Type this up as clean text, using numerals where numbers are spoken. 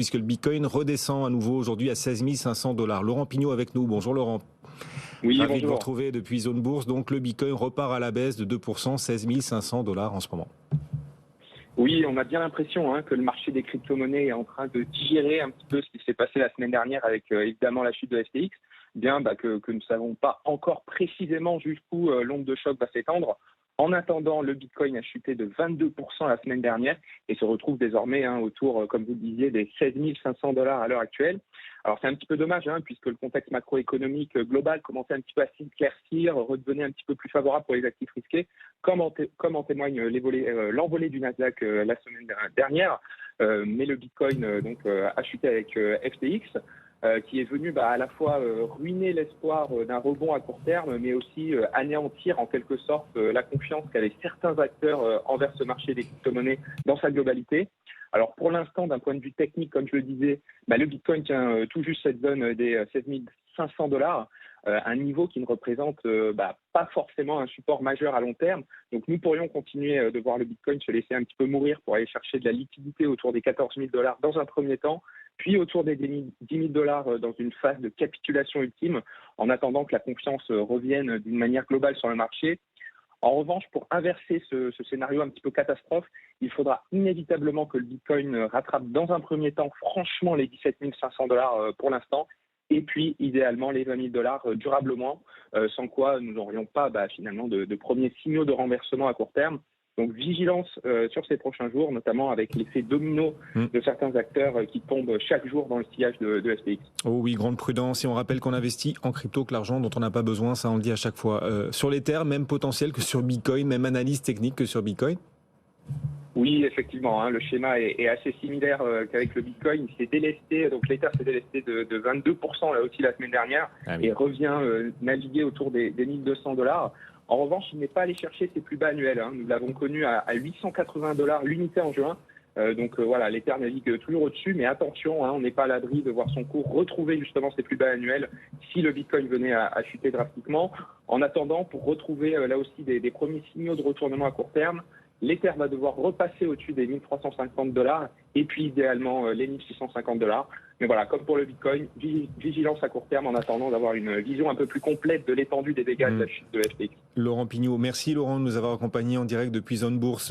puisque le Bitcoin redescend à nouveau aujourd'hui à 16 500 dollars. Laurent Pignot avec nous. Bonjour Laurent. Oui, Ravi de vous bonjour. retrouver depuis Zone Bourse. Donc le Bitcoin repart à la baisse de 2%, 16 500 dollars en ce moment. Oui, on a bien l'impression que le marché des crypto-monnaies est en train de digérer un petit peu ce qui s'est passé la semaine dernière avec évidemment la chute de FTX. Bien que nous ne savons pas encore précisément jusqu'où l'onde de choc va s'étendre. En attendant, le Bitcoin a chuté de 22% la semaine dernière et se retrouve désormais autour, comme vous le disiez, des 16 500 dollars à l'heure actuelle. Alors c'est un petit peu dommage puisque le contexte macroéconomique global commençait un petit peu à s'éclaircir, redevenait un petit peu plus favorable pour les actifs risqués, comme en témoigne l'envolée du Nasdaq la semaine dernière. Mais le Bitcoin a chuté avec FTX. Qui est venu à la fois ruiner l'espoir d'un rebond à court terme, mais aussi anéantir en quelque sorte la confiance qu'avaient certains acteurs envers ce marché des crypto-monnaies dans sa globalité. Alors pour l'instant, d'un point de vue technique, comme je le disais, le Bitcoin tient tout juste cette zone des 16 500 dollars, un niveau qui ne représente pas forcément un support majeur à long terme. Donc nous pourrions continuer de voir le Bitcoin se laisser un petit peu mourir pour aller chercher de la liquidité autour des 14 000 dollars dans un premier temps, puis autour des 10 000 dollars dans une phase de capitulation ultime, en attendant que la confiance revienne d'une manière globale sur le marché. En revanche, pour inverser ce scénario un petit peu catastrophe, il faudra inévitablement que le Bitcoin rattrape dans un premier temps franchement les 17 500 dollars pour l'instant, et puis idéalement les 20 000 dollars durablement, sans quoi nous n'aurions pas finalement de premiers signaux de renversement à court terme. Donc vigilance sur ces prochains jours, notamment avec l'effet domino de certains acteurs qui tombent chaque jour dans le sillage de FTX. Oh oui, grande prudence. Et on rappelle qu'on investit en crypto que l'argent dont on n'a pas besoin, ça on le dit à chaque fois. Sur l'Ether, même potentiel que sur Bitcoin, même analyse technique que sur Bitcoin. Oui, effectivement, le schéma est assez similaire qu'avec le Bitcoin. Il s'est délesté, donc l'Ether s'est délesté de 22% là aussi la semaine dernière et revient naviguer autour des 1200 dollars. En revanche, il n'est pas allé chercher ses plus bas annuels. Nous l'avons connu à 880 dollars l'unité en juin. Voilà, l'Ether navigue toujours au-dessus, mais attention, on n'est pas à l'abri de voir son cours retrouver justement ses plus bas annuels si le Bitcoin venait à chuter drastiquement. En attendant, pour retrouver là aussi des premiers signaux de retournement à court terme, l'Ether va devoir repasser au-dessus des 1350 dollars et puis idéalement les 1650 dollars. Mais voilà, comme pour le Bitcoin, vigilance à court terme en attendant d'avoir une vision un peu plus complète de l'étendue des dégâts de la chute de FTX. Laurent Pignot, merci Laurent de nous avoir accompagnés en direct depuis Zone Bourse.